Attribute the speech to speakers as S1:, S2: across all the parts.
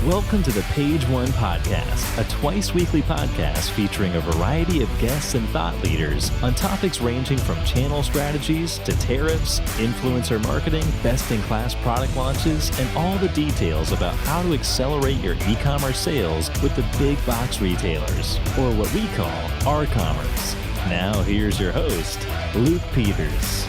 S1: Welcome to the Page One Podcast, a twice-weekly podcast featuring a variety of guests and thought leaders on topics ranging from channel strategies to tariffs, influencer marketing, best-in-class product launches, and all the details about how to accelerate your e-commerce sales with the big box retailers, or what we call R-commerce. Now here's your host, Luke Peters.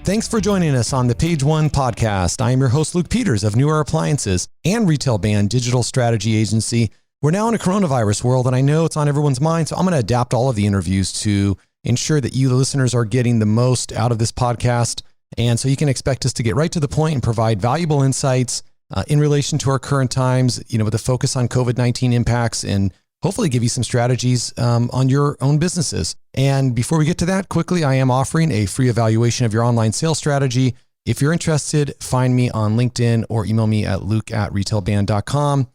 S2: Thanks for joining us on the Page One podcast. I am your host, Luke Peters of Newer Appliances and Retail Band Digital Strategy Agency. We're now in a coronavirus world, and I know it's on everyone's mind, so I'm going to adapt all of the interviews to ensure that you, the listeners, are getting the most out of this podcast. And so you can expect us to get right to the point and provide valuable insights in relation to our current times, with a focus on COVID-19 impacts and hopefully give you some strategies on your own businesses. And before we get to that, quickly, I am offering a free evaluation of your online sales strategy. If you're interested, find me on LinkedIn or email me at luke@retailband.com.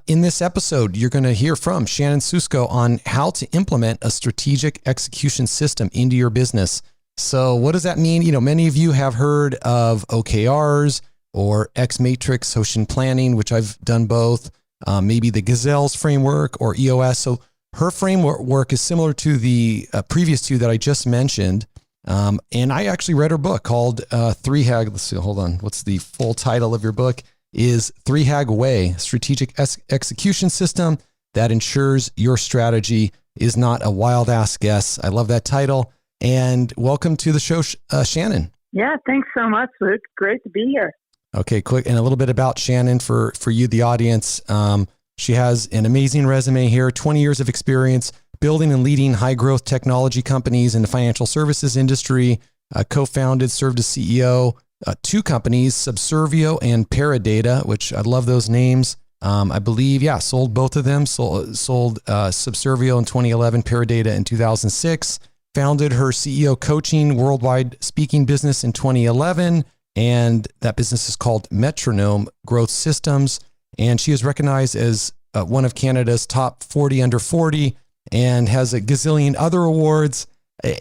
S2: In this episode, you're going to hear from Shannon Susko on how to implement a strategic execution system into your business. So what does that mean? Many of you have heard of OKRs or X Matrix Ocean Planning, which I've done both. Maybe the Gazelles framework or EOS. So her framework is similar to the previous two that I just mentioned. And I actually read her book called 3HAG. Let's see, hold on. What's the full title of your book? Is 3HAG Way, Strategic Execution System that ensures your strategy is not a wild ass guess. I love that title. And welcome to the show, Shannon.
S3: Yeah, thanks so much, Luke. Great to be here.
S2: Okay, quick, and a little bit about Shannon for you, the audience. She has an amazing resume here, 20 years of experience building and leading high-growth technology companies in the financial services industry, co-founded, served as CEO, two companies, Subservio and Paradata, which I love those names. I believe, sold both of them, sold Subservio in 2011, Paradata in 2006, founded her CEO coaching worldwide speaking business in 2011, and that business is called Metronome Growth Systems. And she is recognized as one of Canada's top 40 under 40 and has a gazillion other awards.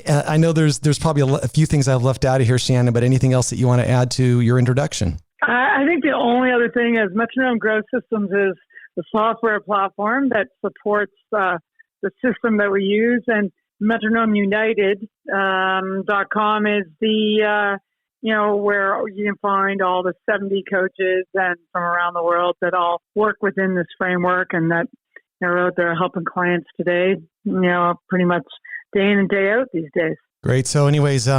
S2: I know there's probably a few things I've left out of here, Shannon, but anything else that you want to add to your introduction?
S3: I think the only other thing is Metronome Growth Systems is the software platform that supports the system that we use. And MetronomeUnited.com is the where you can find all the 70 coaches and from around the world that all work within this framework and that are out there helping clients today, pretty much day in and day out these days.
S2: Great. So anyways,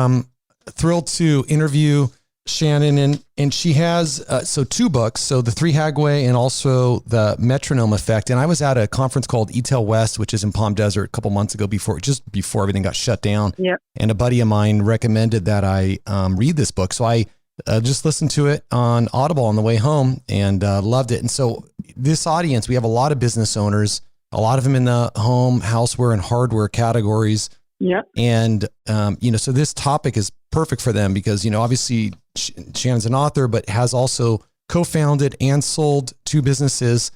S2: thrilled to interview Shannon, and she has two books, so the 3HAG Way and also the Metronome Effect. And I was at a conference called eTail West, which is in Palm Desert, a couple months ago before everything got shut down.
S3: Yep.
S2: And a buddy of mine recommended that I read this book. So I just listened to it on Audible on the way home and loved it. And so this audience, we have a lot of business owners, a lot of them in the home, houseware, and hardware categories.
S3: Yep.
S2: And, so this topic is perfect for them because, obviously Shannon's an author, but has also co-founded and sold two businesses.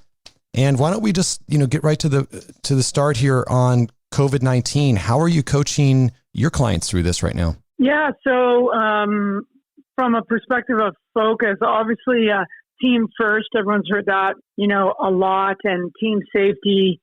S2: And why don't we just, get right to the start here on COVID-19. How are you coaching your clients through this right now?
S3: Yeah. So, from a perspective of focus, obviously, team first, everyone's heard that, a lot, and team safety,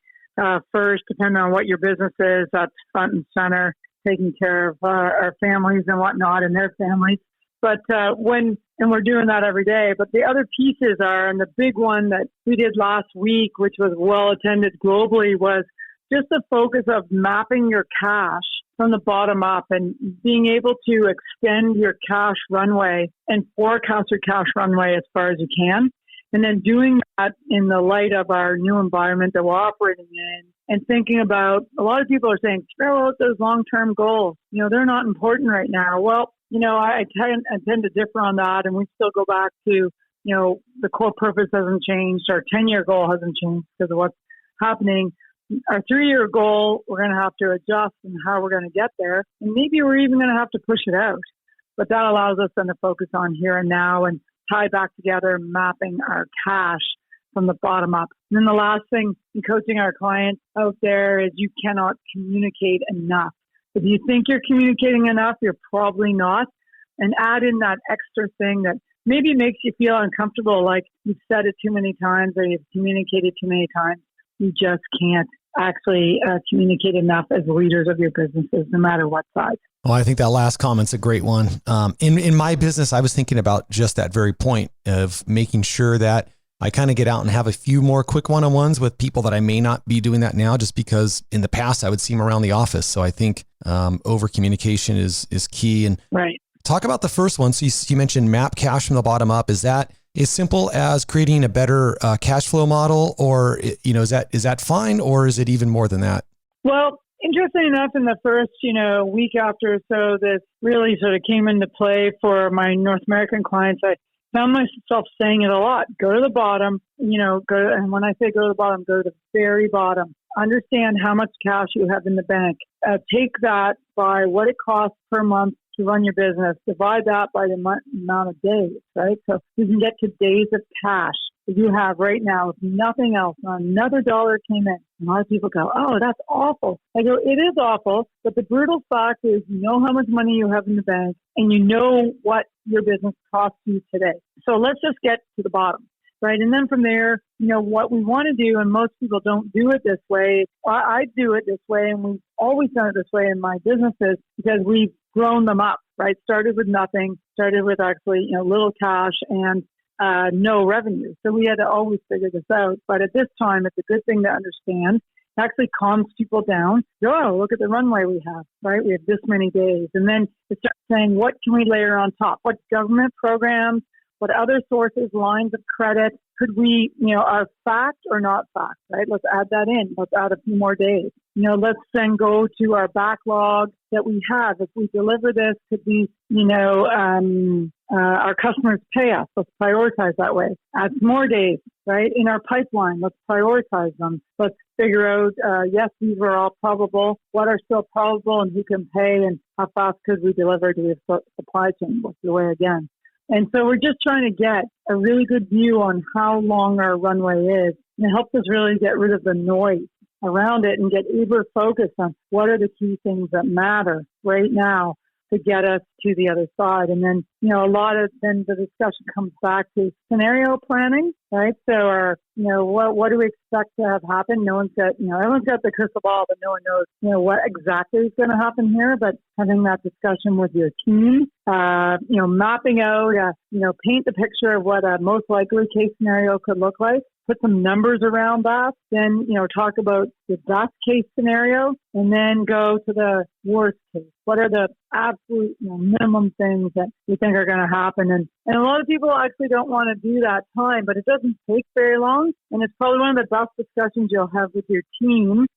S3: first, depending on what your business is, that's front and center, taking care of our families and whatnot and their families. But we're doing that every day. But the other pieces are, and the big one that we did last week, which was well attended globally, was just the focus of mapping your cash from the bottom up and being able to extend your cash runway and forecast your cash runway as far as you can. And then doing that in the light of our new environment that we're operating in and thinking about, a lot of people are saying, throw out those long-term goals. They're not important right now. Well, I tend to differ on that. And we still go back to, the core purpose hasn't changed. Our 10-year goal hasn't changed because of what's happening. Our 3-year goal, we're going to have to adjust and how we're going to get there. And maybe we're even going to have to push it out. But that allows us then to focus on here and now and tie back together, mapping our cash from the bottom up. And then the last thing in coaching our clients out there is you cannot communicate enough. If you think you're communicating enough, you're probably not. And add in that extra thing that maybe makes you feel uncomfortable, like you've said it too many times or you've communicated too many times. You just can't actually communicate enough as leaders of your businesses, no matter what size.
S2: Well, I think that last comment's a great one. In my business, I was thinking about just that very point of making sure that I kind of get out and have a few more quick one-on-ones with people that I may not be doing that now, just because in the past I would see them around the office. So I think over communication is key. And
S3: right.
S2: Talk about the first one. So you mentioned map cash from the bottom up. Is that as simple as creating a better cash flow model, or is that fine, or is it even more than that?
S3: Well, interesting enough, in the first week after or so, this really sort of came into play for my North American clients. I found myself saying it a lot. Go to the bottom, and when I say go to the bottom, go to the very bottom. Understand how much cash you have in the bank. Take that by what it costs per month to run your business. Divide that by the amount of days, right? So you can get to days of cash that you have right now, if nothing else, another dollar came in. A lot of people go, oh, that's awful. I go, it is awful, but the brutal fact is you know how much money you have in the bank and you know what your business costs you today. So let's just get to the bottom, right? And then from there, what we want to do, and most people don't do it this way. I do it this way, and we've always done it this way in my businesses because we've grown them up, right? Started with nothing, started with actually, little cash and no revenue. So we had to always figure this out. But at this time, it's a good thing to understand. It actually calms people down. Oh, look at the runway we have, right? We have this many days. And then it starts saying, what can we layer on top? What government programs, what other sources, lines of credit could we, are fact or not fact, right? Let's add that in. Let's add a few more days. Let's then go to our backlog that we have. If we deliver this, could be, our customers pay us. Let's prioritize that way. Add some more days, right? In our pipeline, let's prioritize them. Let's figure out, yes, these are all probable. What are still probable and who can pay and how fast could we deliver to the supply chain? What's the way again? And so we're just trying to get a really good view on how long our runway is. And it helps us really get rid of the noise around it and get uber focused on what are the key things that matter right now to get us to the other side. And then, then the discussion comes back to scenario planning, right? So what do we expect to have happen? No one's got, everyone's got the crystal ball, but no one knows, what exactly is going to happen here. But having that discussion with your team, mapping out, paint the picture of what a most likely case scenario could look like. Put some numbers around that, then, talk about the best case scenario, and then go to the worst case. What are the absolute minimum things that we think are going to happen? And a lot of people actually don't want to do that time, but it doesn't take very long. And it's probably one of the best discussions you'll have with your team,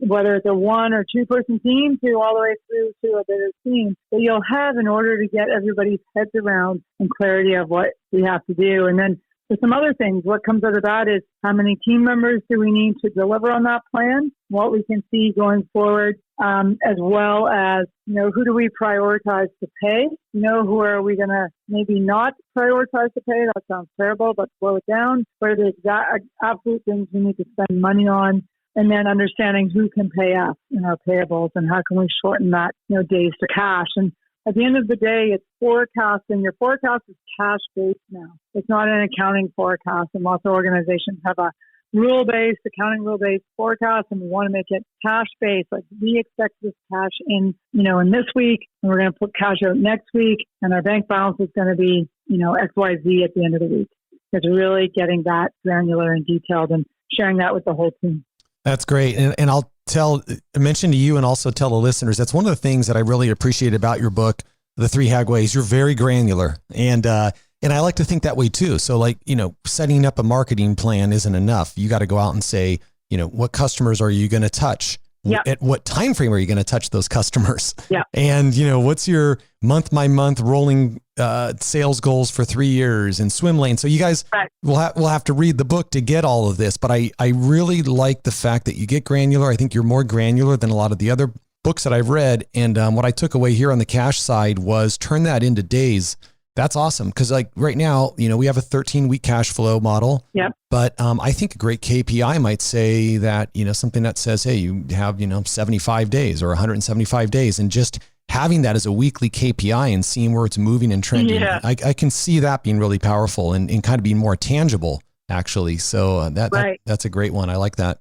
S3: whether it's a 1 or 2 person team to all the way through to a bigger team that you'll have in order to get everybody's heads around and clarity of what we have to do. And then for some other things, what comes out of that is how many team members do we need to deliver on that plan, what we can see going forward, as well as, who do we prioritize to pay? Who are we going to maybe not prioritize to pay? That sounds terrible, but slow it down. What are the absolute things we need to spend money on? And then understanding who can pay us in our payables and how can we shorten that, days to cash. And at the end of the day, it's forecasting. Your forecast is cash-based now. It's not an accounting forecast, and lots of organizations have a accounting rule-based forecast, and we want to make it cash-based. Like, we expect this cash in this week, and we're going to put cash out next week, and our bank balance is going to be, XYZ at the end of the week. It's really getting that granular and detailed and sharing that with the whole team. That's great.
S2: And I'll mention to you and also tell the listeners, that's one of the things that I really appreciate about your book, The 3 Hag Ways. You're very granular. And I like to think that way too. So setting up a marketing plan isn't enough. You got to go out and say, what customers are you going to touch?
S3: Yeah.
S2: At what time frame are you going to touch those customers?
S3: Yeah.
S2: And, what's your month by month rolling sales goals for 3 years and swim lane? So you guys will have to read the book to get all of this. But I really like the fact that you get granular. I think you're more granular than a lot of the other books that I've read. And what I took away here on the cash side was turn that into days. That's awesome. Because right now, we have a 13-week cash flow model.
S3: Yep.
S2: But I think a great KPI might say that, something that says, hey, you have, 75 days or 175 days, and just having that as a weekly KPI and seeing where it's moving and trending, I can see that being really powerful and kind of being more tangible, actually. So that's a great one. I like that.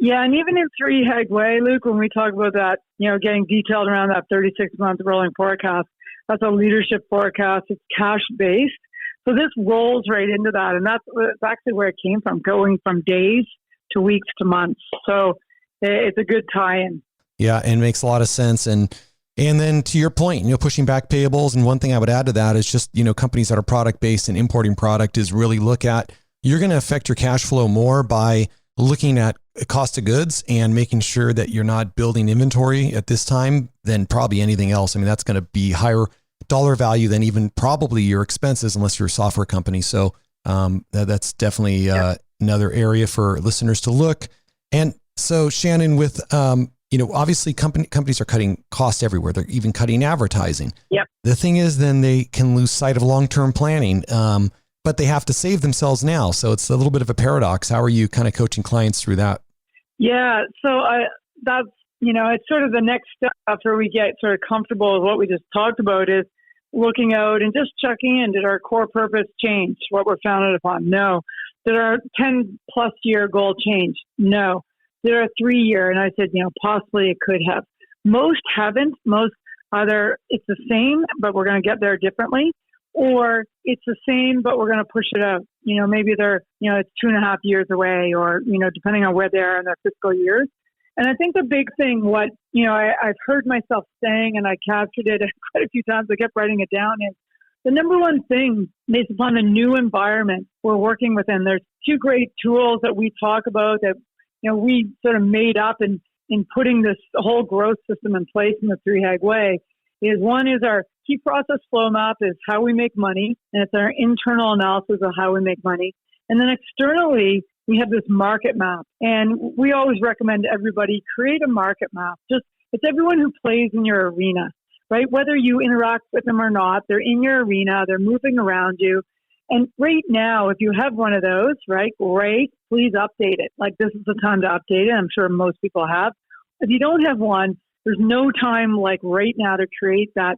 S3: Yeah, and even in 3 Way, Luke, when we talk about that, getting detailed around that 36-month rolling forecast, that's a leadership forecast. It's cash-based. So this rolls right into that. And that's actually where it came from, going from days to weeks to months. So it's a good tie-in.
S2: Yeah, and it makes a lot of sense. And then to your point, pushing back payables. And one thing I would add to that is just, companies that are product-based and importing product is really look at, you're going to affect your cash flow more by looking at cost of goods and making sure that you're not building inventory at this time than probably anything else. I mean, that's going to be higher dollar value than even probably your expenses, unless you're a software company. So that's definitely another area for listeners to look. And so Shannon, with, obviously companies are cutting costs everywhere. They're even cutting advertising.
S3: Yep.
S2: The thing is, then they can lose sight of long-term planning. But they have to save themselves now. So it's a little bit of a paradox. How are you kind of coaching clients through that?
S3: Yeah. So that's, it's sort of the next step after we get sort of comfortable with what we just talked about is looking out and just checking in. Did our core purpose change what we're founded upon? No. Did our 10 plus year goal change? No. Did our 3-year? And I said, possibly it could have. Most haven't. Most either it's the same, but we're going to get there differently, or it's the same, but we're going to push it out. Maybe they're, it's 2.5 years away, or, depending on where they are in their fiscal years. And I think the big thing, I've heard myself saying, and I captured it quite a few times, I kept writing it down, is the number one thing based upon the new environment we're working within. There's 2 great tools that we talk about that, we sort of made up in putting this whole growth system in place in the 3 Way. One is our key process flow map, is how we make money, and it's our internal analysis of how we make money. And then externally, we have this market map, and we always recommend everybody create a market map. It's everyone who plays in your arena, right? Whether you interact with them or not, they're in your arena, they're moving around you. And right now, if you have one of those, right, great, please update it. Like, this is the time to update it. I'm sure most people have. If you don't have one, there's no time like right now to create that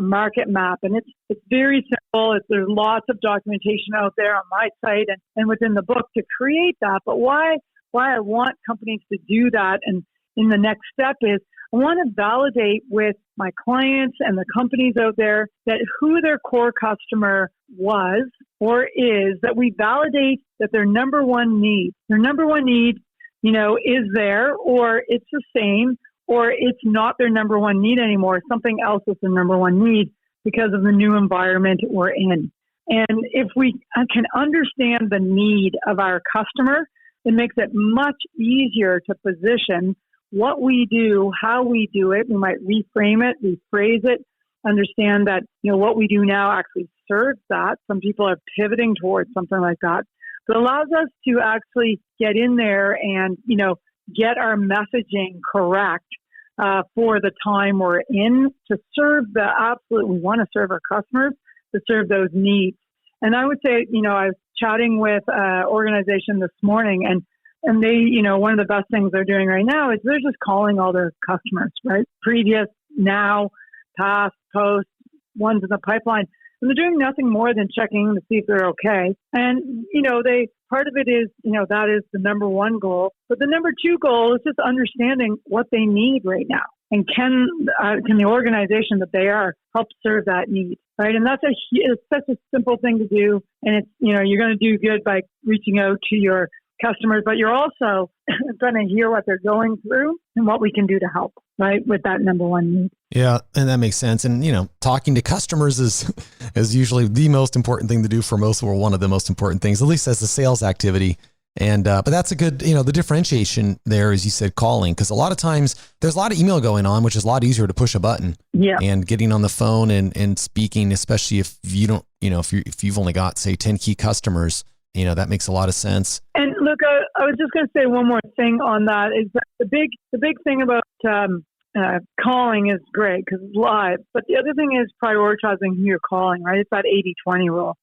S3: market map. And it's very simple. There's lots of documentation out there on my site and within the book to create that. But why I want companies to do that, and in the next step, is I want to validate with my clients and the companies out there that who their core customer was or is, that we validate that their number one need is there, or it's the same, or it's not their number one need anymore. Something else is the number one need because of the new environment we're in. And if we can understand the need of our customer, it makes it much easier to position what we do, how we do it. We might reframe it, rephrase it, understand that, what we do now actually serves that. Some people are pivoting towards something like that. But it allows us to actually get in there and, get our messaging correct for the time we're in to serve we want to serve our customers, to serve those needs. And I would say, I was chatting with an organization this morning, and they, one of the best things they're doing right now is they're just calling all their customers, right? Previous, now, past, post, ones in the pipeline. And they're doing nothing more than checking to see if they're okay. And, part of it is, that is the number one goal. But the number 2 goal is just understanding what they need right now. And can the organization that they are help serve that need, right? And it's such a simple thing to do. And it's, you're going to do good by reaching out to your customers, but you're also going to hear what they're going through and what we can do to help, right, with that number one need.
S2: Yeah, and that makes sense. And, talking to customers is usually the most important thing to do for most, or one of the most important things, at least as a sales activity. And, but that's a good, the differentiation there, as you said, calling, because a lot of times there's a lot of email going on, which is a lot easier to push a button.
S3: Yeah.
S2: And getting on the phone and speaking, especially if you don't, if you've only got, say, 10 key customers, that makes a lot of sense. And
S3: look, I was just going to say one more thing on that, is that the big thing about calling is great because it's live, but the other thing is prioritizing who you're calling, right? It's that 80-20 rule.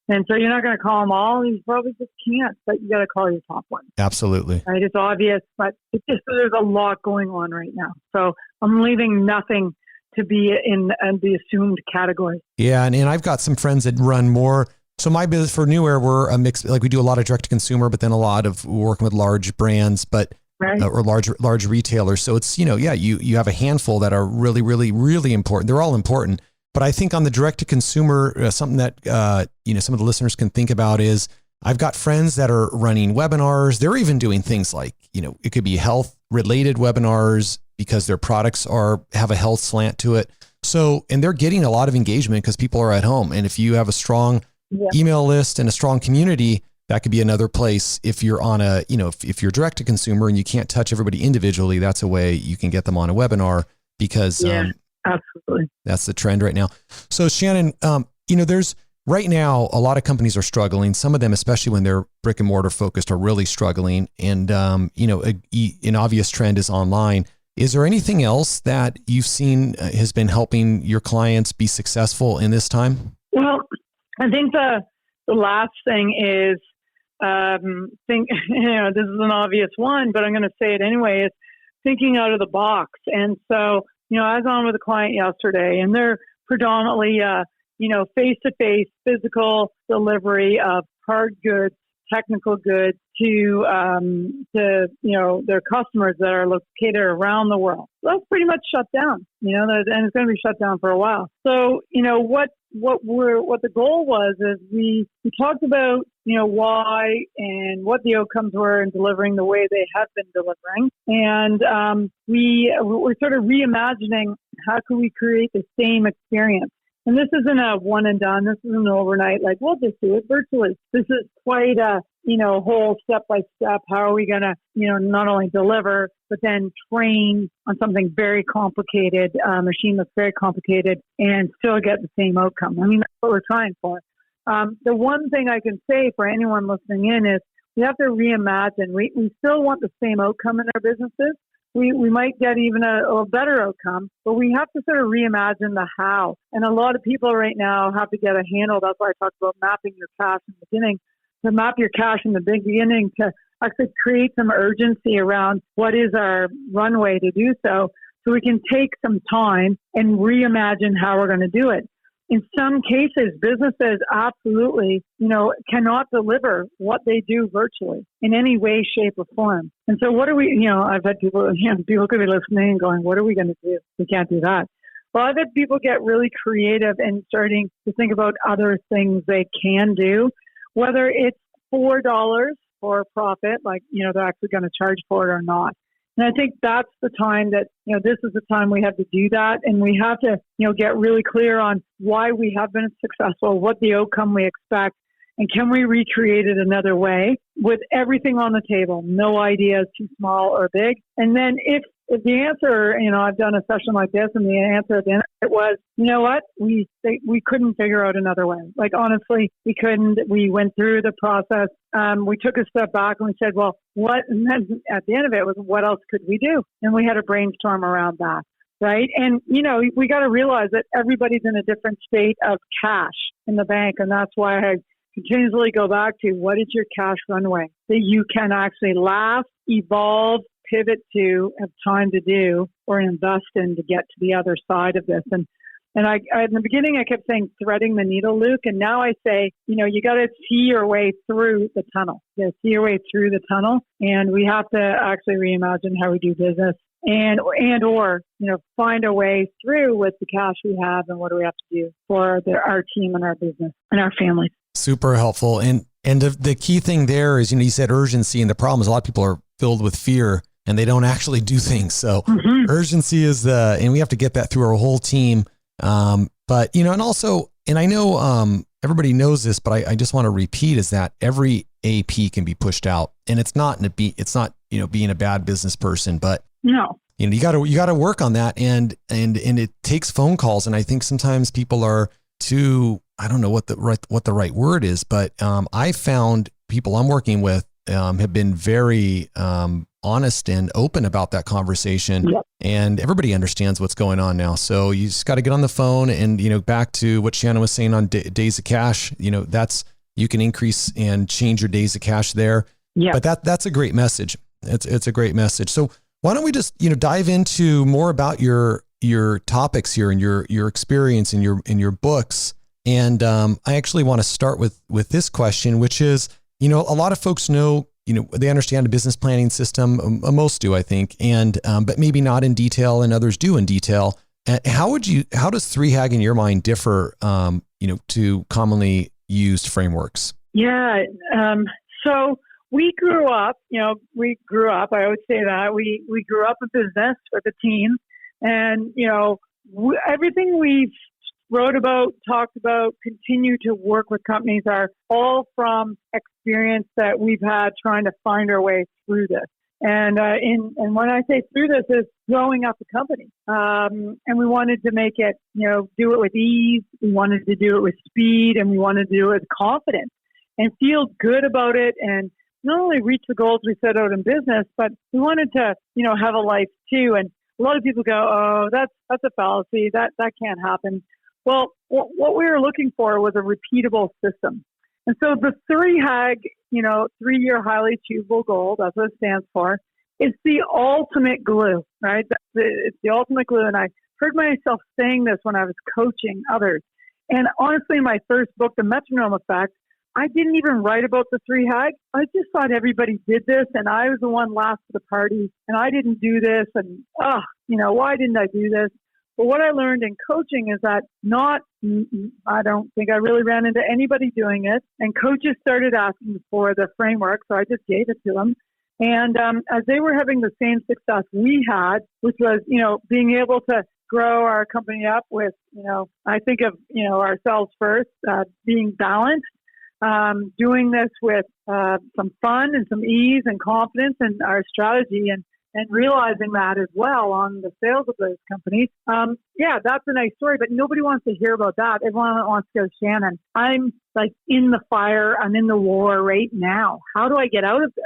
S3: And so you're not going to call them all. You probably just can't, but you got to call your top one.
S2: Absolutely.
S3: Right? It's obvious, but it's just, there's a lot going on right now. So I'm leaving nothing to be in the assumed category.
S2: Yeah. And I've got some friends that run more. So my business for New Air, we're a mix, like we do a lot of direct to consumer, but then a lot of working with large brands, but
S3: right.
S2: Or large retailers. So it's, you have a handful that are really, really, really important. They're all important. But I think on the direct to consumer, something that, some of the listeners can think about is I've got friends that are running webinars. They're even doing things like, it could be health related webinars because their products have a health slant to it. So, and they're getting a lot of engagement because people are at home. And if you have a strong email list and a strong community, that could be another place. If you're on if you're direct to consumer and you can't touch everybody individually, that's a way you can get them on a webinar because
S3: absolutely,
S2: that's the trend right now. So Shannon, there's right now a lot of companies are struggling. Some of them, especially when they're brick and mortar focused, are really struggling. And an obvious trend is online. Is there anything else that you've seen has been helping your clients be successful in this time?
S3: Well, I think the last thing is, this is an obvious one, but I'm going to say it anyway, is thinking out of the box. And so, I was on with a client yesterday and they're predominantly, face-to-face physical delivery of hard goods, technical goods to their customers that are located around the world. So that's pretty much shut down, and it's going to be shut down for a while. So, what the goal was is we talked about, why and what the outcomes were in delivering the way they have been delivering. And we're sort of reimagining how can we create the same experience. And this isn't a one and done. This isn't overnight. Like, we'll just do it virtually. This is quite a, whole step by step. How are we going to, not only deliver, but then train on something very complicated, machine that's very complicated and still get the same outcome. I mean, that's what we're trying for. The one thing I can say for anyone listening in is we have to reimagine. We still want the same outcome in our businesses. We might get even a better outcome, but we have to sort of reimagine the how. And a lot of people right now have to get a handle. That's why I talked about mapping your cash in the beginning. To map your cash in the beginning, to actually create some urgency around what is our runway to do so we can take some time and reimagine how we're going to do it. In some cases, businesses absolutely, cannot deliver what they do virtually in any way, shape, or form. And so what are we, I've had people could be listening and going, what are we going to do? We can't do that. Well, I've had people get really creative and starting to think about other things they can do, whether it's $4 for a profit, like, they're actually going to charge for it or not. And I think that's the time that, this is the time we have to do that. And we have to, get really clear on why we have been successful, what the outcome we expect, and can we recreate it another way with everything on the table, no ideas too small or big. And then if the answer, I've done a session like this and the answer at the end of it was, what? We couldn't figure out another way. Like, honestly, we couldn't. We went through the process. We took a step back and we said, well, what? And then at the end of it was, what else could we do? And we had a brainstorm around that. Right. And, we got to realize that everybody's in a different state of cash in the bank. And that's why I continuously go back to what is your cash runway that you can actually last, evolve, pivot to, have time to do, or invest in to get to the other side of this. And I in the beginning, I kept saying threading the needle, Luke. And now I say, you got to see your way through the tunnel. You see your way through the tunnel. And we have to actually reimagine how we do business or find a way through with the cash we have and what do we have to do for our team and our business and our families.
S2: Super helpful. And the key thing there is, you said urgency, and the problem is a lot of people are filled with fear and they don't actually do things. So urgency is and we have to get that through our whole team. But, and I know everybody knows this, but I just want to repeat is that every AP can be pushed out, and it's not being a bad business person, but
S3: no,
S2: you got to work on that. And it takes phone calls. And I think sometimes people are too, I don't know what the right word is, but I found people I'm working with have been very honest and open about that conversation. Yep. And everybody understands what's going on now. So you just got to get on the phone and, back to what Shannon was saying on days of cash, you can increase and change your days of cash there. Yeah. But that's a great message. It's a great message. So why don't we just, dive into more about your your topics here and your experience in your books. And I actually want to start with this question, which is, a lot of folks know, they understand a business planning system. Most do, I think, and but maybe not in detail, and others do in detail. How does 3HAG in your mind differ, to commonly used frameworks?
S3: Yeah. So we grew up, I always say that we grew up a business with a team, and, everything we've wrote about, talked about, continue to work with companies are all from experience that we've had trying to find our way through this. And when I say through this is growing up a company. And we wanted to make it, do it with ease. We wanted to do it with speed, and we wanted to do it with confidence and feel good about it. And not only reach the goals we set out in business, but we wanted to, have a life too. And a lot of people go, oh, that's a fallacy. That can't happen. Well, what we were looking for was a repeatable system. And so the 3HAG, 3-year highly achievable goal, that's what it stands for, is the ultimate glue, right? It's the ultimate glue. And I heard myself saying this when I was coaching others. And honestly, my first book, The Metronome Effect, I didn't even write about the 3HAG. I just thought everybody did this, and I was the one last to the party, and I didn't do this, and, why didn't I do this? But what I learned in coaching is that I don't think I really ran into anybody doing it. And coaches started asking for the framework, so I just gave it to them. And as they were having the same success we had, which was, being able to grow our company up with, I think of, ourselves first, being balanced, doing this with some fun and some ease and confidence in our strategy, and realizing that as well on the sales of those companies. That's a nice story, but nobody wants to hear about that. Everyone wants to go, Shannon, I'm like in the fire. I'm in the war right now. How do I get out of this?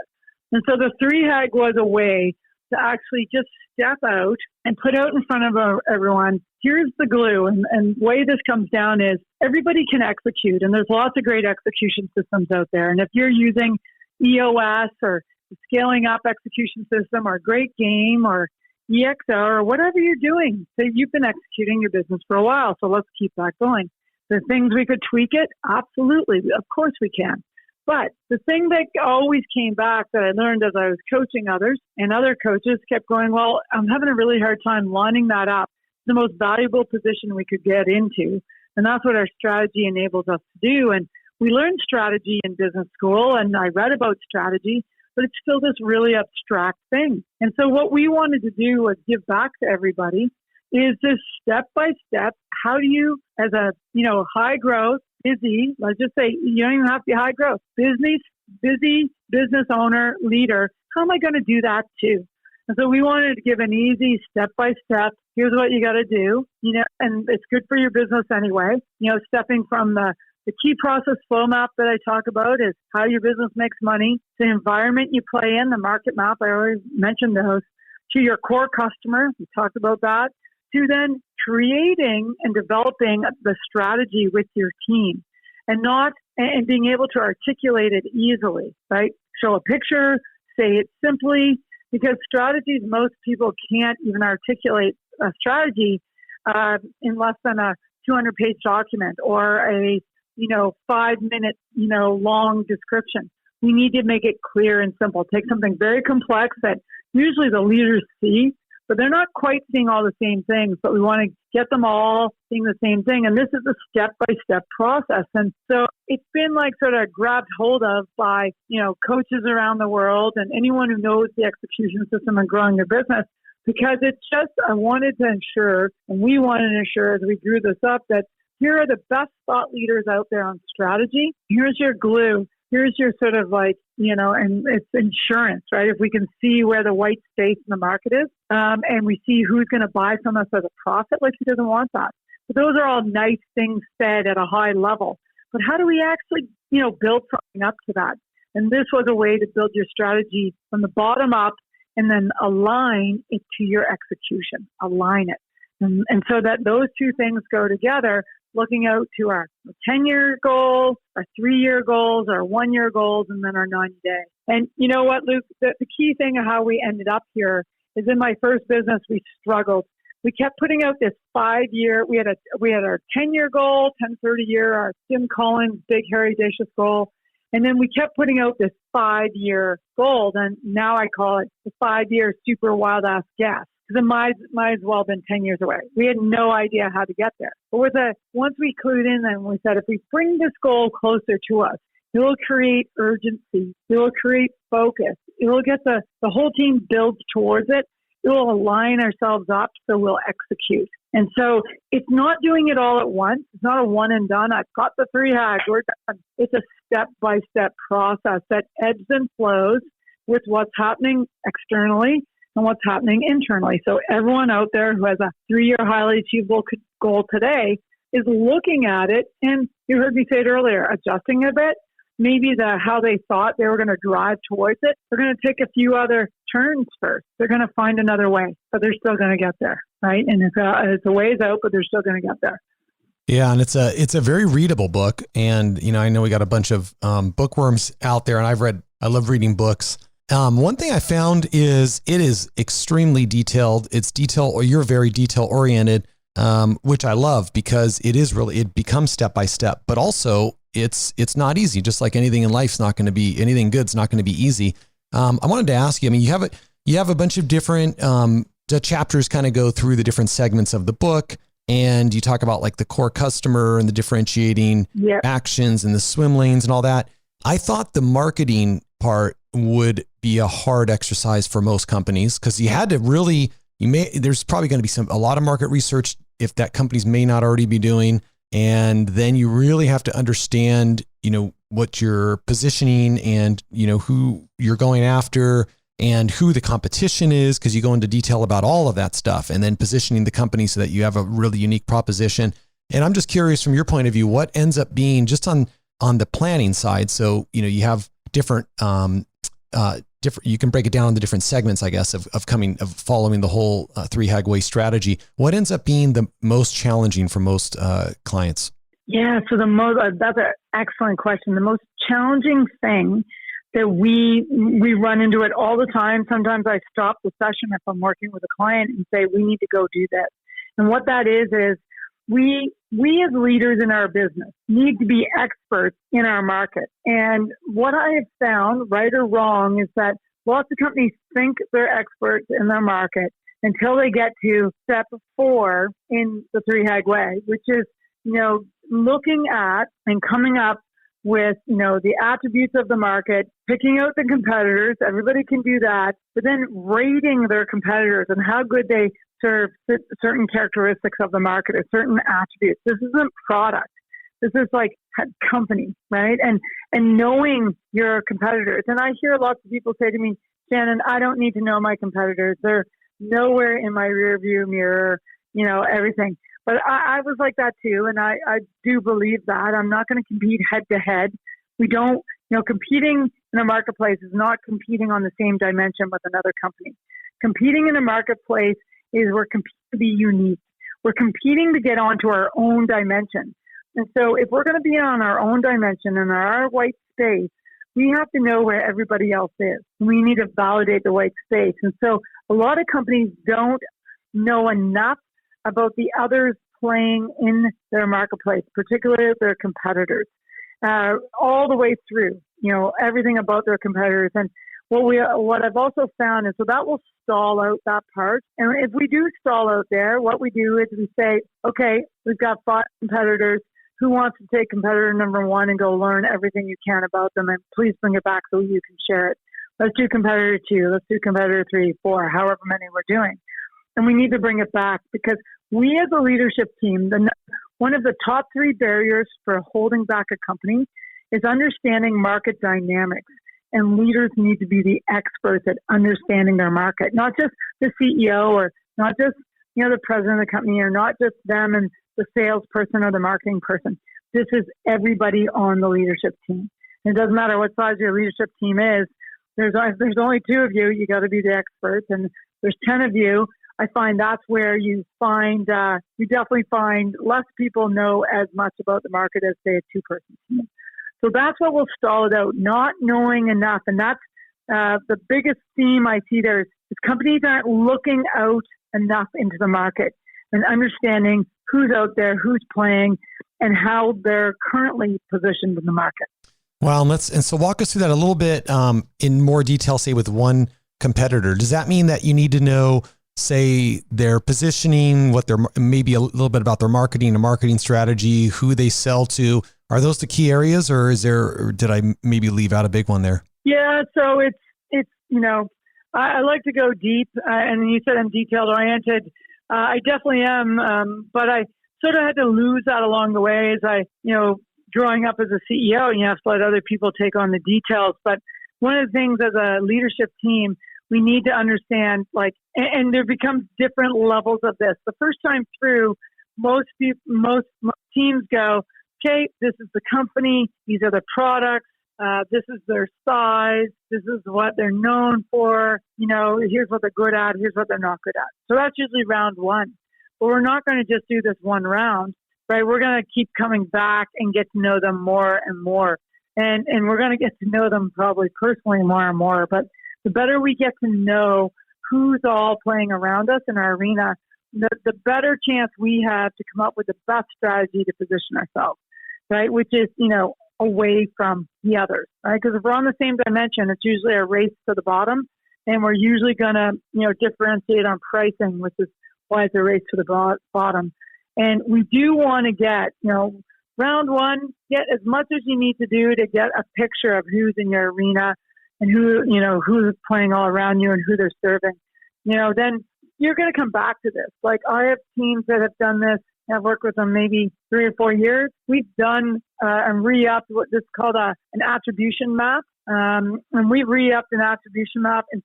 S3: And so the 3HAG was a way to actually just step out and put out in front of everyone, here's the glue. And the way this comes down is everybody can execute. And there's lots of great execution systems out there. And if you're using EOS or scaling up execution system or great game or EXO or whatever you're doing, so you've been executing your business for a while. So let's keep that going. The things we could tweak it, absolutely. Of course we can. But the thing that always came back that I learned as I was coaching others, and other coaches kept going, well, I'm having a really hard time lining that up. The most valuable position we could get into. And that's what our strategy enables us to do. And we learned strategy in business school, and I read about strategy, but it's still this really abstract thing. And so what we wanted to do was give back to everybody is this step by step. How do you, as a, high growth, busy, let's just say you don't even have to be high growth, busy business owner, leader, how am I going to do that too? And so we wanted to give an easy step by step. Here's what you got to do, and it's good for your business anyway. Stepping from the key process flow map that I talk about is how your business makes money, the environment you play in, the market map, I always mentioned those, to your core customer, we talked about that, to then creating and developing the strategy with your team and being able to articulate it easily, right? Show a picture, say it simply, because strategies, most people can't even articulate a strategy in less than a 200-page document or a 5-minute, long description. We need to make it clear and simple. Take something very complex that usually the leaders see, but they're not quite seeing all the same things, but we want to get them all seeing the same thing. And this is a step-by-step process. And so it's been like sort of grabbed hold of by, coaches around the world and anyone who knows the execution system and growing their business, because I wanted to ensure, and we wanted to ensure as we grew this up, that here are the best thought leaders out there on strategy. Here's your glue. Here's your sort of and it's insurance, right? If we can see where the white space in the market is, and we see who's going to buy from us at a profit, like who doesn't want that? But those are all nice things said at a high level. But how do we actually, build something up to that? And this was a way to build your strategy from the bottom up and then align it to your execution, align it. And so that those two things go together, looking out to our 10-year goals, our 3-year goals, our 1-year goals, and then our 90-day. And you know what, Luke, the key thing of how we ended up here is in my first business, we struggled. we kept putting out this 5-year, we had our 10-year goal, 10-30-year, our Jim Collins big, hairy, audacious goal. And then we kept putting out this 5-year goal. And now I call it the 5-year super wild ass guess. Because it might as well have been 10 years away. We had no idea how to get there. But once we clued in and we said, if we bring this goal closer to us, it will create urgency. It will create focus. It will get the whole team built towards it. It will align ourselves up so we'll execute. And so it's not doing it all at once. It's not a one and done. I've got the 3 hacks. We're done. It's a step-by-step process that ebbs and flows with what's happening externally and what's happening internally. So everyone out there who has a 3-year highly achievable goal today is looking at it, and you heard me say it earlier, adjusting a bit. Maybe how they thought they were going to drive towards it. They're going to take a few other turns first. They're going to find another way, but they're still going to get there, right? And it's a ways out, but they're still going to get there.
S2: Yeah, and it's a very readable book. And I know we got a bunch of bookworms out there, and I love reading books. One thing I found is it is extremely detailed. You're very detail oriented, which I love because it becomes step by step, but also it's not easy. Just like anything in life, anything good's not going to be easy. I wanted to ask you, I mean, you have a bunch of different, the chapters kind of go through the different segments of the book, and you talk about like the core customer and the differentiating actions and the swim lanes and all that. I thought the marketing part would be a hard exercise for most companies because you had to really, there's probably going to be a lot of market research if that companies may not already be doing. And then you really have to understand, what you're positioning and, who you're going after and who the competition is, because you go into detail about all of that stuff, and then positioning the company so that you have a really unique proposition. And I'm just curious from your point of view, what ends up being just on the planning side. So, you have different, you can break it down into different segments, I guess, of following the whole 3-hag way strategy. What ends up being the most challenging for most clients?
S3: Yeah, so that's an excellent question. The most challenging thing that we run into it all the time. Sometimes I stop the session if I'm working with a client and say, we need to go do this. And what that is we as leaders in our business need to be experts in our market. And what I have found, right or wrong, is that lots of companies think they're experts in their market until they get to step 4 in the 3-hag way, which is, looking at and coming up with, the attributes of the market, picking out the competitors. Everybody can do that, but then rating their competitors and how good they serve certain characteristics of the market or certain attributes. This isn't product. This is like company, right? And knowing your competitors. And I hear lots of people say to me, Shannon, I don't need to know my competitors. They're nowhere in my rear view mirror, everything. But I was like that too. And I do believe that. I'm not going to compete head to head. We don't, competing in a marketplace is not competing on the same dimension with another company. Competing in a marketplace is we're competing to be unique. We're competing to get onto our own dimension. And so if we're going to be on our own dimension and our white space, we have to know where everybody else is. We need to validate the white space. And so a lot of companies don't know enough about the others playing in their marketplace, particularly their competitors, all the way through, everything about their competitors. And what I've also found is, so that will stall out that part. And if we do stall out there, what we do is we say, okay, we've got 5 competitors. Who wants to take competitor number 1 and go learn everything you can about them? And please bring it back so you can share it. Let's do competitor 2. Let's do competitor 3, 4, however many we're doing. And we need to bring it back because we as a leadership team, one of the top 3 barriers for holding back a company is understanding market dynamics. And leaders need to be the experts at understanding their market, not just the CEO or not just, the president of the company or not just them and the salesperson or the marketing person. This is everybody on the leadership team. It doesn't matter what size your leadership team is. There's only 2 of you. You got to be the experts, and there's 10 of you. I find that's where you definitely find less people know as much about the market as, say, a 2-person team. So that's what will stall it out, not knowing enough. And that's the biggest theme I see there is is companies aren't looking out enough into the market and understanding who's out there, who's playing, and how they're currently positioned in the market.
S2: Well, and so walk us through that a little bit in more detail, say with one competitor. Does that mean that you need to know, say, their positioning, what they're maybe a little bit about their marketing, a marketing strategy, who they sell to? Are those the key areas, or did I maybe leave out a big one there?
S3: Yeah, so it's I like to go deep, and you said I'm detailed oriented. I definitely am, but I sort of had to lose that along the way as I, growing up as a CEO, and you have to let other people take on the details. But one of the things as a leadership team, we need to understand, and there becomes different levels of this. The first time through, most teams go, okay, this is the company, these are the products, this is their size, this is what they're known for, here's what they're good at, here's what they're not good at. So that's usually round one. But we're not going to just do this one round, right? We're going to keep coming back and get to know them more and more. And we're going to get to know them probably personally more and more. But the better we get to know who's all playing around us in our arena, the better chance we have to come up with the best strategy to position ourselves, right? Which is, away from the others, right? Because if we're on the same dimension, it's usually a race to the bottom, and we're usually going to, differentiate on pricing, which is why it's a race to the bottom. And we do want to get, round one, get as much as you need to do to get a picture of who's in your arena and who's playing all around you and who they're serving. Then you're going to come back to this. Like, I have teams that have done this. I've worked with them maybe 3 or 4 years. We've done and re-upped what this is called an attribution map. And we've re-upped an attribution map, and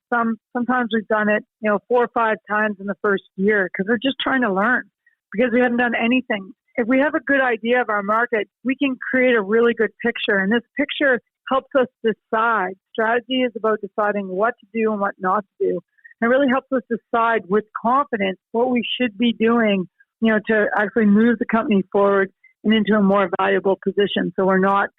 S3: sometimes we've done it, 4 or 5 times in the first year, because we're just trying to learn, because we haven't done anything. If we have a good idea of our market, we can create a really good picture, and this picture helps us decide. Strategy is about deciding what to do and what not to do. And it really helps us decide with confidence what we should be doing, to actually move the company forward and into a more valuable position. So we're not,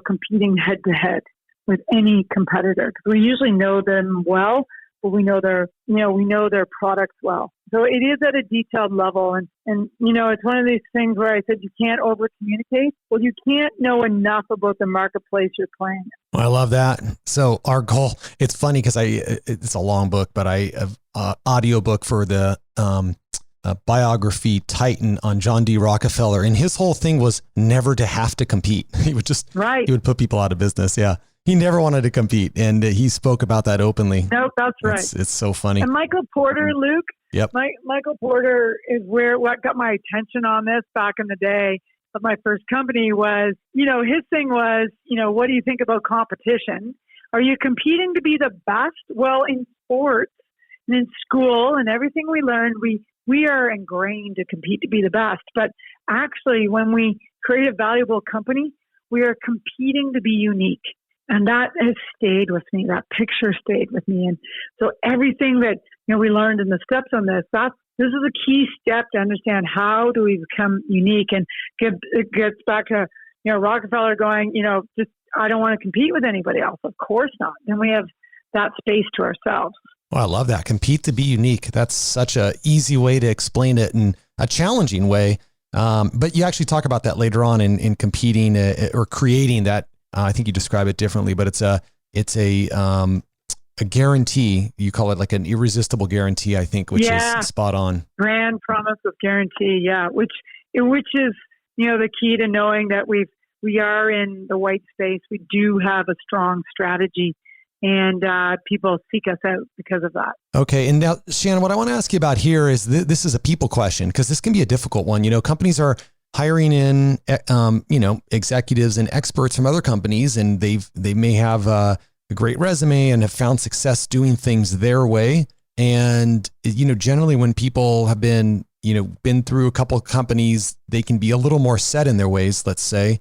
S3: competing head to head with any competitor, because we usually know them well, but we know their products well. So it is at a detailed level. And it's one of these things where I said you can't over communicate. Well, you can't know enough about the marketplace you're playing in.
S2: Well, I love that. So our goal, it's funny because it's a long book, but I have audio book for the, biography Titan on John D. Rockefeller. And his whole thing was never to have to compete. He would he would put people out of business. Yeah. He never wanted to compete. And he spoke about that openly.
S3: No, that's right.
S2: It's so funny.
S3: And Michael Porter, Luke.
S2: Yep.
S3: Michael Porter is what got my attention on this back in the day of my first company was, his thing was, what do you think about competition? Are you competing to be the best? Well, in sports and in school and everything we learned, we are ingrained to compete to be the best. But actually, when we create a valuable company, we are competing to be unique. And that has stayed with me. That picture stayed with me. And so everything that we learned in the steps on this is a key step to understand how do we become unique. And it gets back to Rockefeller going, just I don't want to compete with anybody else. Of course not. Then we have that space to ourselves.
S2: Well, I love that. Compete to be unique. That's such a easy way to explain it, and a challenging way. But you actually talk about that later on in competing or creating that. I think you describe it differently, but it's a guarantee. You call it like an irresistible guarantee, I think, which is spot on. Brand
S3: promise of guarantee. Yeah. Which is, the key to knowing that we are in the white space. We do have a strong strategy, and people seek us out because of that.
S2: Okay. And now, Shannon, what I want to ask you about here is this is a people question, because this can be a difficult one. Companies are hiring in, executives and experts from other companies, and they may have a great resume and have found success doing things their way. And, generally when people have been through a couple of companies, they can be a little more set in their ways, let's say,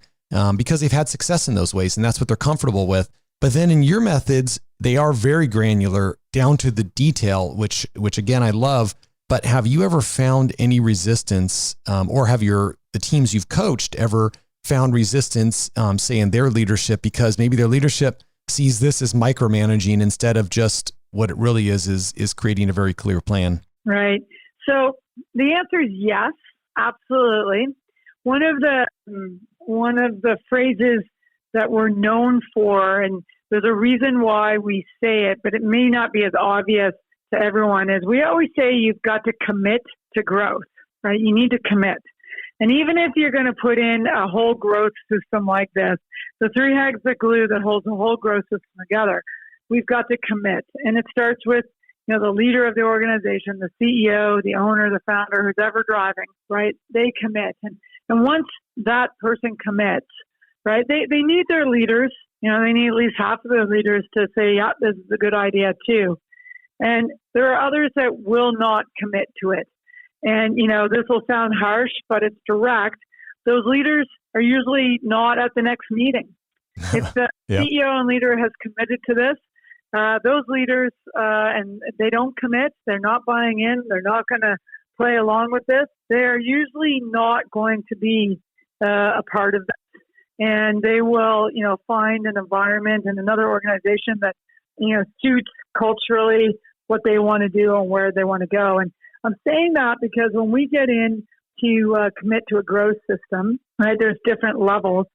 S2: because they've had success in those ways, and that's what they're comfortable with. But then in your methods, they are very granular down to the detail, which again, I love. But have you ever found any resistance, or have the teams you've coached ever found resistance, say in their leadership, because maybe their leadership sees this as micromanaging instead of just, what it really is creating a very clear plan.
S3: Right. So the answer is yes, absolutely. One of the phrases that we're known for, and there's a reason why we say it, but it may not be as obvious to everyone, is we always say you've got to commit to growth, right? You need to commit. And even if you're going to put in a whole growth system like this, the three legs of glue that holds the whole growth system together, we've got to commit. And it starts with, the leader of the organization, the CEO, the owner, the founder, who's ever driving, right? They commit. And once that person commits, right, they need their leaders, they need at least half of their leaders to say, yeah, this is a good idea too. And there are others that will not commit to it. And, this will sound harsh, but it's direct. Those leaders are usually not at the next meeting. If the CEO and leader has committed to this, those leaders, and they don't commit, they're not buying in, they're not going to play along with this, they are usually not going to be a part of that. And they will, find an environment in another organization that, suits culturally what they want to do and where they want to go. And I'm saying that because when we get in to commit to a growth system, right, there's different levels.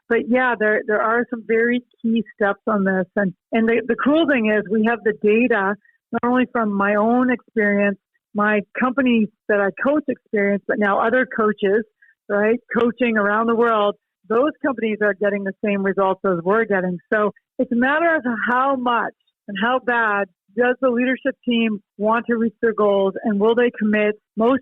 S3: But yeah, there are some very key steps on this. And the cool thing is we have the data, not only from my own experience, my company that I coach experience, but now other coaches, right, coaching around the world, those companies are getting the same results as we're getting. So it's a matter of how much and how bad does the leadership team want to reach their goals, and will they commit? Most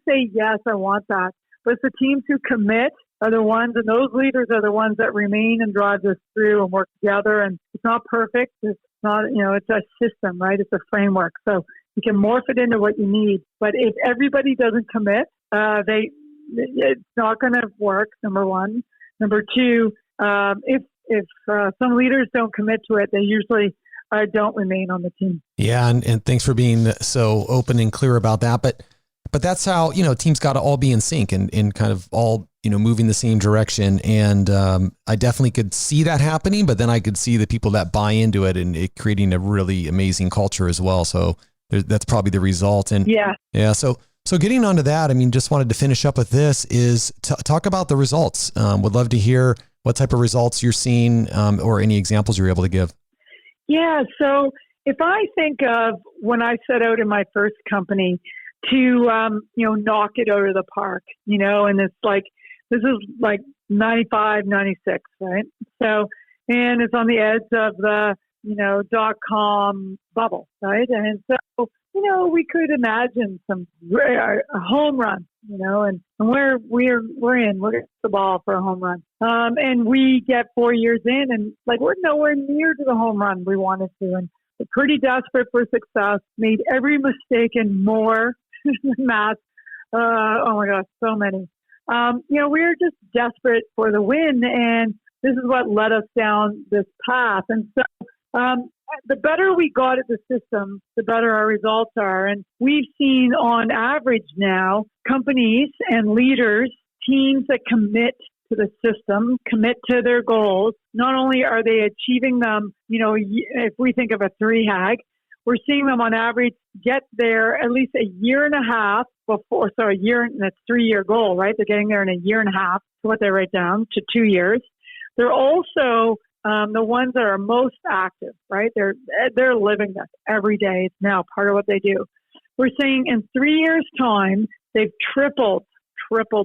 S3: say, yes, I want that. But it's the teams who commit are the ones, and those leaders are the ones that remain and drive this through and work together. And it's not perfect. It's not, it's a system, right? It's a framework. So you can morph it into what you need. But if everybody doesn't commit, it's not going to work, number one. Number two, if some leaders don't commit to it, they usually don't remain on the team. Yeah,
S2: and thanks for being so open and clear about that. But that's how, teams got to all be in sync and kind of all, moving the same direction. And I definitely could see that happening, but then I could see the people that buy into it and it creating a really amazing culture as well. So that's probably the result. And yeah. So getting onto that, just wanted to finish up with this is talk about the results. Would love to hear what type of results you're seeing or any examples you're able to give.
S3: Yeah. So if I think of when I set out in my first company to, knock it out of the park, and it's like, this is like 95, 96, right? So, and it's on the edge of the, .com bubble, right? And so, we could imagine a home run, and we're in the ball for a home run. And we get 4 years in and we're nowhere near to the home run we wanted to. And we're pretty desperate for success, made every mistake and more math. Oh my gosh, so many. We were just desperate for the win, and this is what led us down this path. And so the better we got at the system, the better our results are. And we've seen on average now companies and leaders, teams that commit to the system, commit to their goals. Not only are they achieving them, if we think of a 3-HAG, we're seeing them on average get there at least a year and a half before. So a year, and that's 3-year goal, right? They're getting there in a year and a half to what they write down to 2 years. They're also the ones that are most active, right? They're living this every day. It's now part of what they do. We're seeing in 3 years' time, they've tripled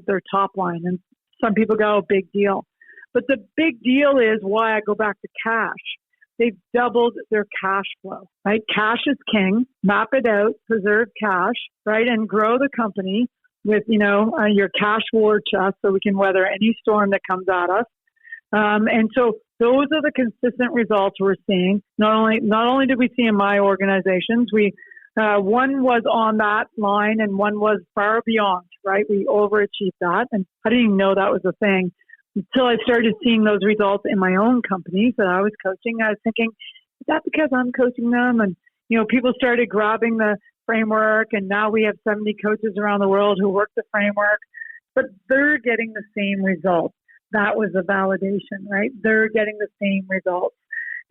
S3: their top line. And some people go, big deal. But the big deal is why I go back to cash. They've doubled their cash flow, right? Cash is king. Map it out, preserve cash, right? And grow the company with, your cash war chest so we can weather any storm that comes at us. And so those are the consistent results we're seeing. Not only did we see in my organizations, one was on that line and one was far beyond, right? We overachieved that. And I didn't even know that was a thing until I started seeing those results in my own companies that I was coaching. I was thinking, is that because I'm coaching them? And, people started grabbing the framework, and now we have 70 coaches around the world who work the framework, but they're getting the same results. That was a validation, right? They're getting the same results.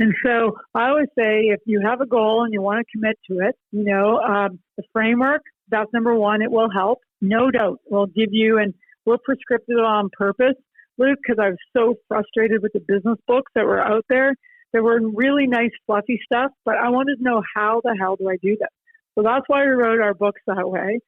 S3: And so I always say, if you have a goal and you want to commit to it, the framework, that's number one. It will help. No doubt. We'll give you, and we're prescriptive on purpose, Luke, because I was so frustrated with the business books that were out there. There were really nice, fluffy stuff, but I wanted to know, how the hell do I do that? So that's why we wrote our books that way.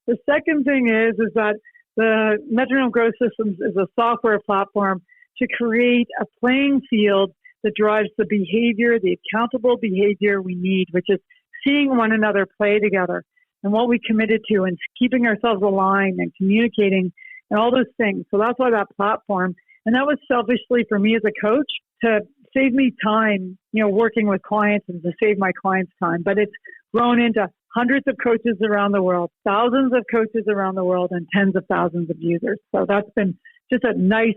S3: The second thing is that the Metronome Growth Systems is a software platform to create a playing field that drives the behavior, the accountable behavior we need, which is seeing one another play together and what we committed to and keeping ourselves aligned and communicating and all those things. So that's why that platform. And that was selfishly for me as a coach to save me time, working with clients and to save my clients time. But it's grown into hundreds of coaches around the world, thousands of coaches around the world, and tens of thousands of users. So that's been just a nice,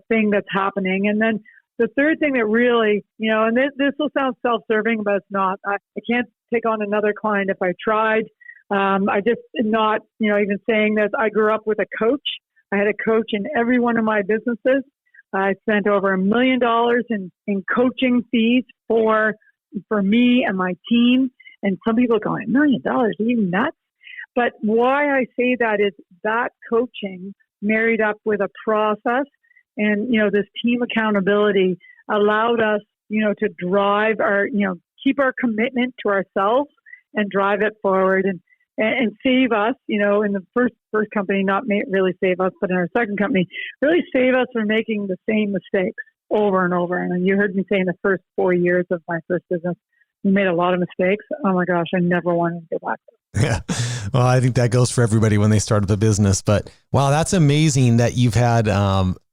S3: thing that's happening. And then the third thing that really, and this will sound self-serving, but it's not. I can't take on another client if I tried. I just not, even saying this. I grew up with a coach. I had a coach in every one of my businesses. I spent over $1 million in coaching fees for me and my team. And some people are going, $1 million, are you nuts? But why I say that is that coaching married up with a process and, this team accountability allowed us, to drive our, keep our commitment to ourselves and drive it forward and save us, in the first company, not really save us, but in our second company, really save us from making the same mistakes over and over. And you heard me say in the first 4 years of my first business, we made a lot of mistakes. Oh my gosh, I never wanted to go back.
S2: Yeah. Well, I think that goes for everybody when they start the business, but wow, that's amazing that you've had,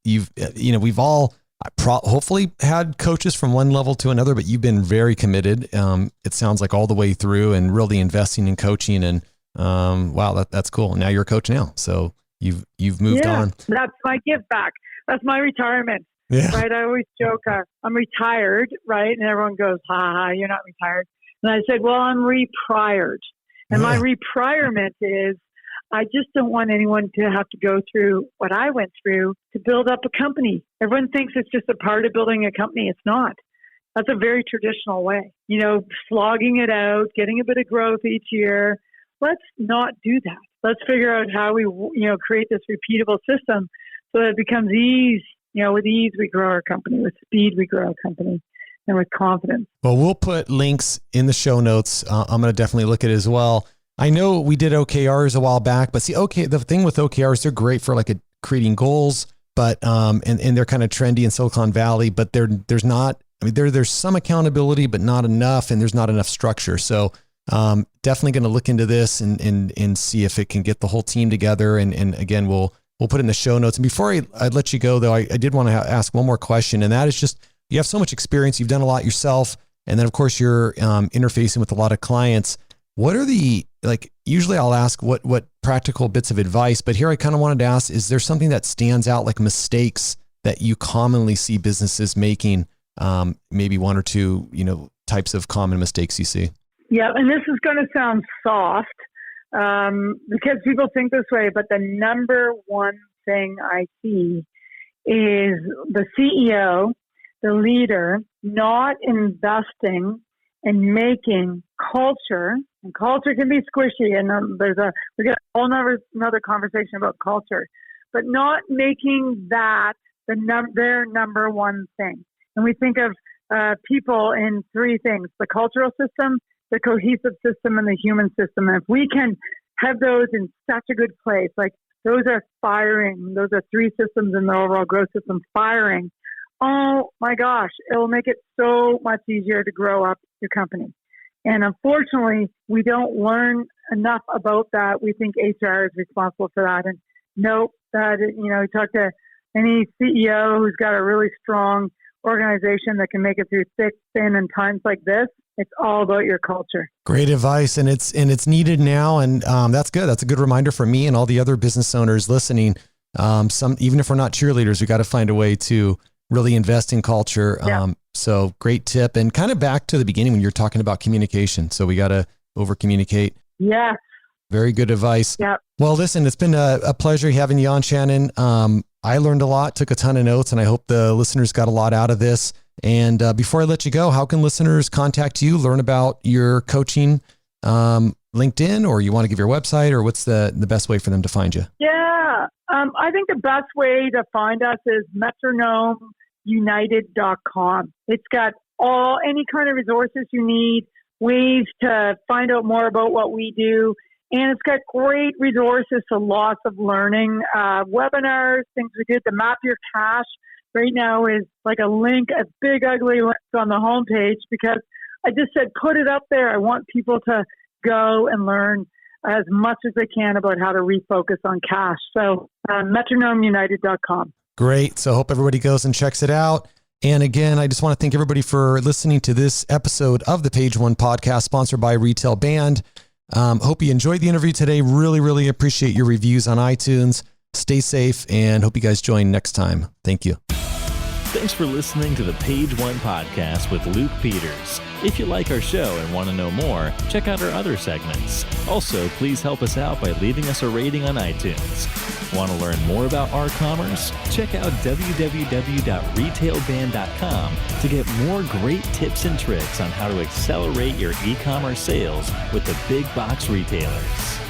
S2: we've all hopefully had coaches from one level to another, but you've been very committed. It sounds like all the way through and really investing in coaching and, wow, that's cool. Now you're a coach now. So you've moved on.
S3: That's my give back. That's my retirement.
S2: Yeah.
S3: Right. I always joke, I'm retired, right? And everyone goes, ha, you're not retired. And I said, well, I'm reprired. And my retirement is, I just don't want anyone to have to go through what I went through to build up a company. Everyone thinks it's just a part of building a company. It's not. That's a very traditional way, slogging it out, getting a bit of growth each year. Let's not do that. Let's figure out how we, create this repeatable system so that it becomes ease. With ease, we grow our company. With speed, we grow our company. And with confidence.
S2: Well, we'll put links in the show notes. I'm going to definitely look at it as well. I know we did OKRs a while back, but see, the thing with OKRs, they're great for creating goals, but, and they're kind of trendy in Silicon Valley, but there's not, there's some accountability, but not enough, and there's not enough structure. So, definitely going to look into this and see if it can get the whole team together. And again, we'll put it in the show notes. And before I let you go though, I did want to ask one more question, and that is just, you have so much experience. You've done a lot yourself. And then of course you're interfacing with a lot of clients. What are usually I'll ask what practical bits of advice, but here I kind of wanted to ask, is there something that stands out, like mistakes that you commonly see businesses making? Maybe one or two, types of common mistakes you see.
S3: Yeah. And this is going to sound soft, because people think this way, but the number one thing I see is the CEO, the leader, not investing in making culture, and culture can be squishy, and we got a whole another conversation about culture, but not making that their number one thing. And we think of people in three things: the cultural system, the cohesive system, and the human system. And if we can have those in such a good place, like those are firing, those are three systems in the overall growth system firing. Oh my gosh, it will make it so much easier to grow up your company. And unfortunately, we don't learn enough about that. We think HR is responsible for that. And nope, you talk to any CEO who's got a really strong organization that can make it through thick, thin, and times like this. It's all about your culture. Great
S2: advice. And it's needed now. And that's good. That's a good reminder for me and all the other business owners listening. Even if we're not cheerleaders, we got to find a way to really invest in culture.
S3: Yeah.
S2: So great tip. And kind of back to the beginning when you're talking about communication. So we got to over communicate.
S3: Yeah.
S2: Very good advice.
S3: Yeah.
S2: Well, listen, it's been a pleasure having you on, Shannon. I learned a lot, took a ton of notes, and I hope the listeners got a lot out of this. And before I let you go, how can listeners contact you, learn about your coaching, LinkedIn, or you want to give your website, or what's the best way for them to find you?
S3: Yeah, I think the best way to find us is metronomeunited.com. It's got any kind of resources you need, ways to find out more about what we do. And it's got great resources, so lots of learning, webinars, things we did. The Map Your Cash right now is like a big ugly link on the homepage, because I just said, put it up there. I want people to go and learn as much as they can about how to refocus on cash. So metronomeunited.com.
S2: Great. So hope everybody goes and checks it out. And again, I just want to thank everybody for listening to this episode of the Page One podcast, sponsored by Retail Band. Hope you enjoyed the interview today. Really, really appreciate your reviews on iTunes. Stay safe, and hope you guys join next time. Thank you.
S1: Thanks for listening to the Page One podcast with Luke Peters. If you like our show and want to know more, check out our other segments. Also, please help us out by leaving us a rating on iTunes. Want to learn more about our commerce? Check out www.retailband.com to get more great tips and tricks on how to accelerate your e-commerce sales with the big box retailers.